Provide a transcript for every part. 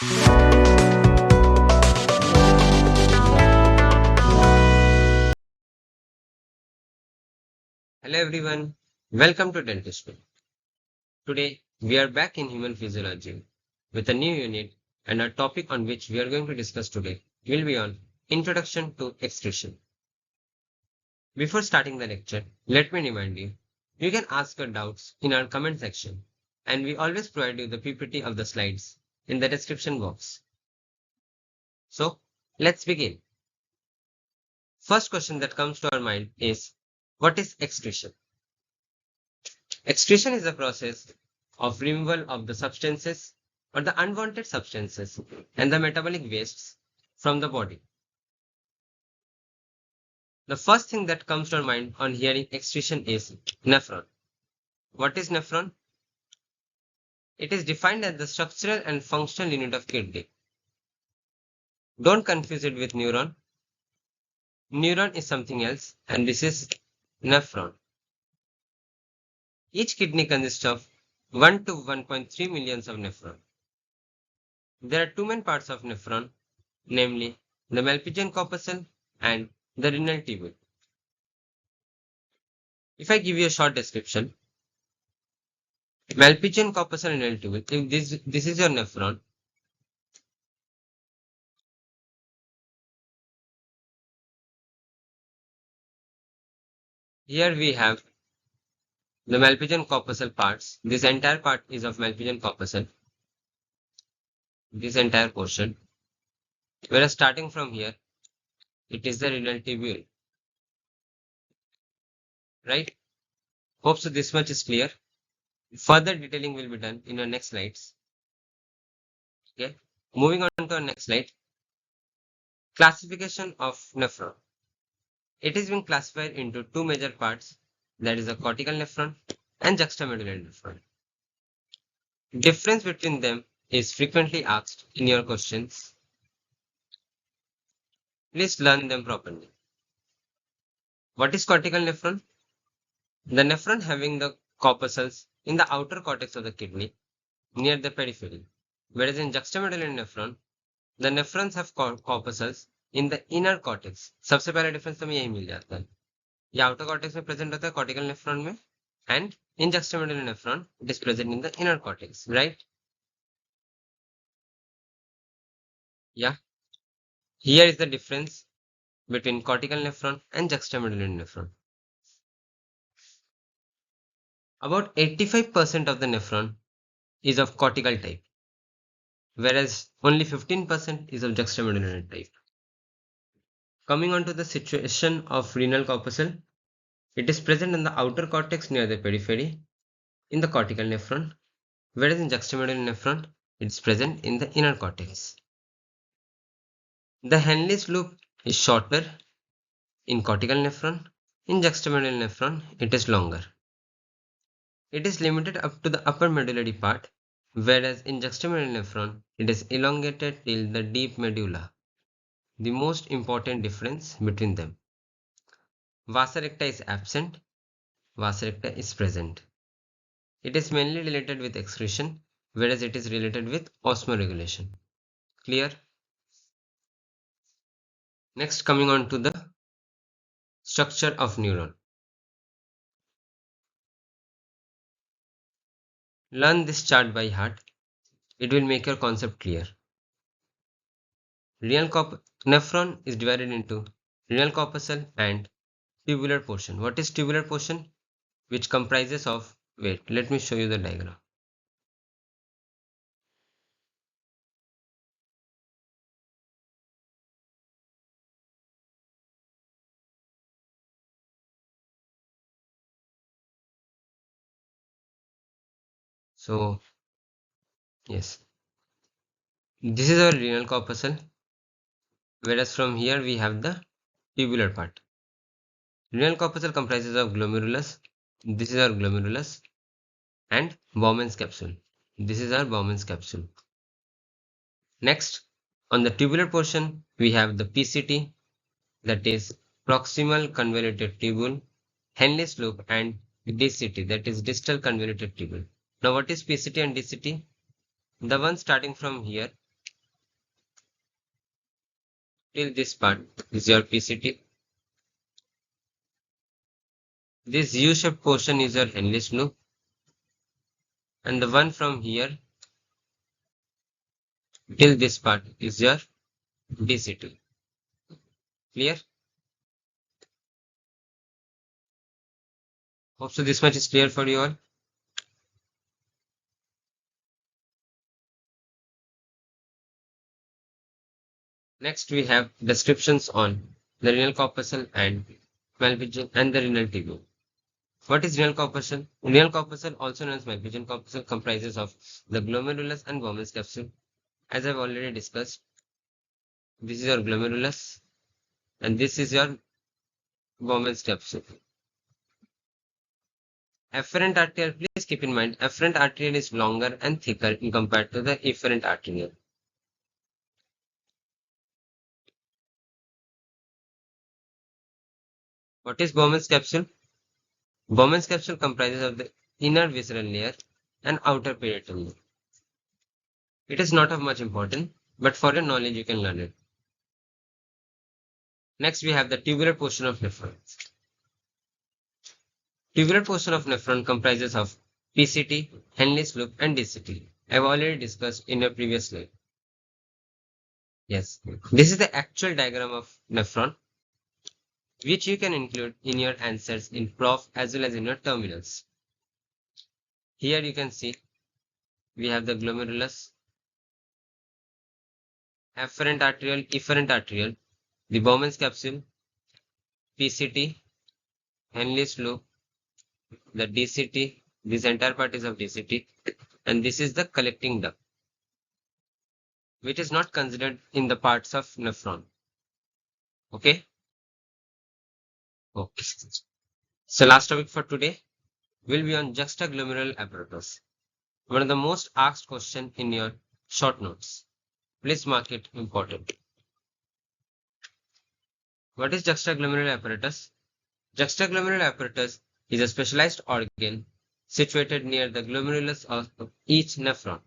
Hello everyone, welcome to Dentistionary. Today we are back in human physiology with a new unit, and our topic on which we are going to discuss today will be on Introduction to Excretion. Before starting the lecture, let me remind you, you can ask your doubts in our comment section, and we always provide you the PPT of the slides in the description box. So let's begin. First question that comes to our mind is, what is excretion? Excretion is a process of removal of the substances or the unwanted substances and the metabolic wastes from the body. The first thing that comes to our mind on hearing excretion is nephron. What is nephron? It is defined as the structural and functional unit of kidney. Don't confuse it with neuron. Neuron is something else, and this is nephron. Each kidney consists of 1 to 1.3 millions of nephron. There are two main parts of nephron, namely the Malpighian corpuscle and the renal tubule. If I give you a short description, Malpighian corpuscle and renal tubule, if this is your nephron, here we have the Malpighian corpuscle parts. This entire part is of Malpighian corpuscle, this entire portion. Whereas starting from here, it is the renal tubule, right? Hope so this much is clear. Further detailing will be done in our next slides. Okay, moving on to our next slide. Classification of nephron. It is being classified into two major parts, that is the cortical nephron and juxtamedullary nephron. Difference between them is frequently asked in your questions. Please learn them properly. What is cortical nephron? The nephron having the corpuscles in the outer cortex of the kidney near the periphery, whereas in juxtamedullary nephron, the nephrons have corpuscles in the inner cortex. सबसे पहला difference हमें यही मिल जाता है, ये outer cortex में present होता है कॉर्टिकल नेफ्रॉन में, and in juxtamedullary nephron it is present in the inner cortex, right? Yeah, here is the difference between cortical nephron and juxtamedullary nephron. About 85% of the nephron is of cortical type, whereas only 15% is of juxtamedullary type. Coming on to the situation of renal corpuscle, it is present in the outer cortex near the periphery in the cortical nephron, whereas in juxtamedullary nephron it is present in the inner cortex. The Henle's loop is shorter in cortical nephron. In juxtamedullary nephron it is longer. It is limited up to the upper medullary part, whereas in juxtamedullary nephron it is elongated till the deep medulla. The most important difference between them. Vasa recta is absent, vasa recta is present. It is mainly related with excretion, whereas it is related with osmoregulation. Clear? Next, coming on to the structure of neuron. Learn this chart by heart. It will make your concept clear. Nephron is divided into renal corpuscle and tubular portion. What is tubular portion? Which comprises of, wait, let me show you the diagram. So, yes, this is our renal corpuscle, whereas from here we have the tubular part. Renal corpuscle comprises of glomerulus. This is our glomerulus, and Bowman's capsule. This is our Bowman's capsule. Next, on the tubular portion, we have the PCT, that is proximal convoluted tubule, Henle's loop, and DCT, that is distal convoluted tubule. Now, what is PCT and DCT? The one starting from here till this part is your PCT. This U-shaped portion is your Henle's loop, and the one from here till this part is your DCT. Clear? Hope so this much is clear for you all. Next we have descriptions on the renal corpuscle and malpighian and the renal tubule. What is renal corpuscle? Renal corpuscle, also known as malpighian corpuscle, comprises of the glomerulus and Bowman's capsule. As I've already discussed, this is your glomerulus and this is your Bowman's capsule. Afferent arteriole, please keep in mind, afferent arteriole is longer and thicker in compared to the efferent arteriole. What is Bowman's capsule? Bowman's capsule comprises of the inner visceral layer and outer parietal layer. It is not of much importance, but for your knowledge you can learn it. Next we have the tubular portion of nephron. Tubular portion of nephron comprises of PCT, Henle's loop and DCT. I have already discussed in a previous slide. Yes, this is the actual diagram of nephron, which you can include in your answers in prof as well as in your terminals. Here you can see we have the glomerulus, afferent arteriole, efferent arteriole, the Bowman's capsule, PCT, Henle's loop, the DCT, this entire part is of DCT, and this is the collecting duct, which is not considered in the parts of nephron. Okay? Okay. So last topic for today will be on juxtaglomerular apparatus. One of the most asked question in your short notes. Please mark it important. What is juxtaglomerular apparatus? Juxtaglomerular apparatus is a specialized organ situated near the glomerulus of each nephron.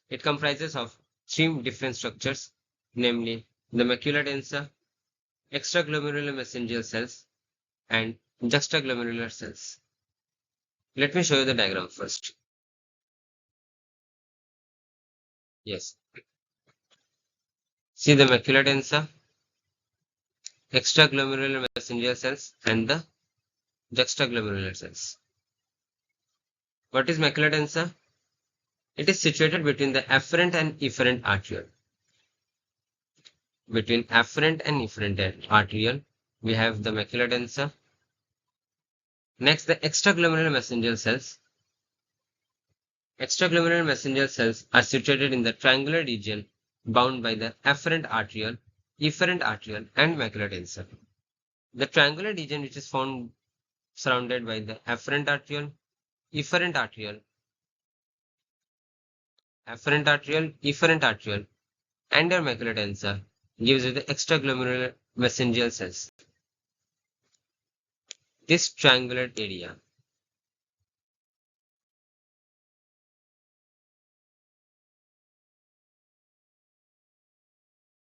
It comprises of three different structures, namely the macula densa, extraglomerular mesangial cells, and juxtaglomerular cells. Let me show you the diagram first. Yes. See the macula densa, extraglomerular mesangial cells, and the juxtaglomerular cells. What is macula densa? It is situated between the afferent and efferent arteriole. Between afferent and efferent arteriole, we have the macula densa. Next, the extraglomerular mesangial cells. Extraglomerular mesangial cells are situated in the triangular region bound by the afferent arteriole, efferent arteriole, and macula densa. The triangular region which is found surrounded by the afferent arteriole, efferent arteriole, efferent arteriole, and your macula densa gives you the extraglomerular mesangial cells. This triangular area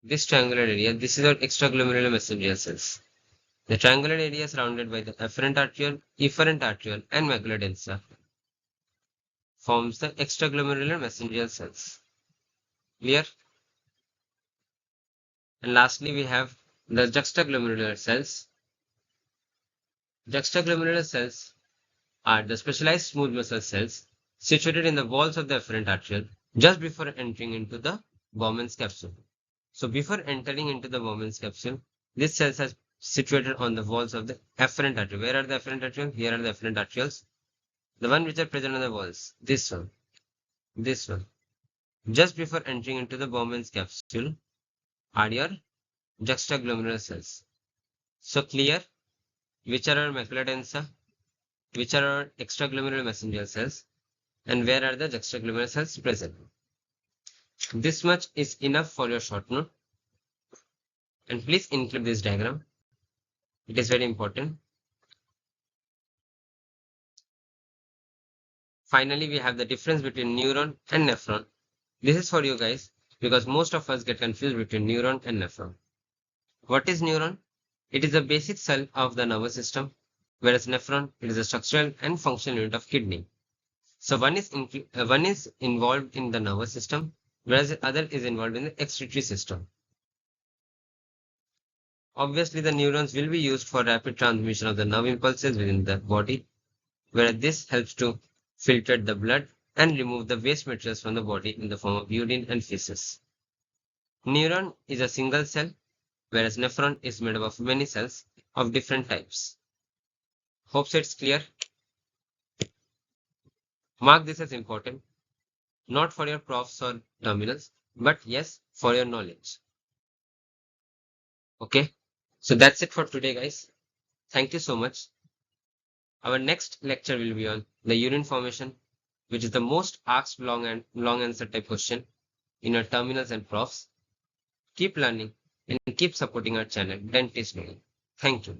this is our extraglomerular mesangial cells. The triangular area surrounded by the afferent arteriole, efferent arteriole, and macula densa forms the extraglomerular mesangial cells. Clear? And lastly, we have the juxtaglomerular cells. Juxtaglomerular cells are the specialized smooth muscle cells situated in the walls of the afferent arteriole just before entering into the Bowman's capsule. So before entering into the Bowman's capsule, these cells are situated on the walls of the afferent arteriole. Where are the afferent arterioles? Here are the afferent arterioles. The one which are present on the walls, this one. Just before entering into the Bowman's capsule are your juxtaglomerular cells. So clear which are our macula densa, which are our extraglomerular mesangial cells, and where are the juxtaglomerular cells present. This much is enough for your short note. And please include this diagram. It is very important. Finally, we have the difference between neuron and nephron. This is for you guys because most of us get confused between neuron and nephron. What is neuron? It is a basic cell of the nervous system, whereas nephron it is a structural and functional unit of kidney. So one is involved in the nervous system, whereas the other is involved in the excretory system. Obviously, the neurons will be used for rapid transmission of the nerve impulses within the body, where this helps to filter the blood and remove the waste materials from the body in the form of urine and feces. Neuron is a single cell, whereas nephron is made up of many cells of different types. Hope it's clear. Mark this as important, not for your profs or terminals, but yes, for your knowledge. Okay, so that's it for today, guys. Thank you so much. Our next lecture will be on the urine formation, which is the most asked long answer type question in your terminals and profs. Keep learning and keep supporting our channel, Dentistionary. Thank you.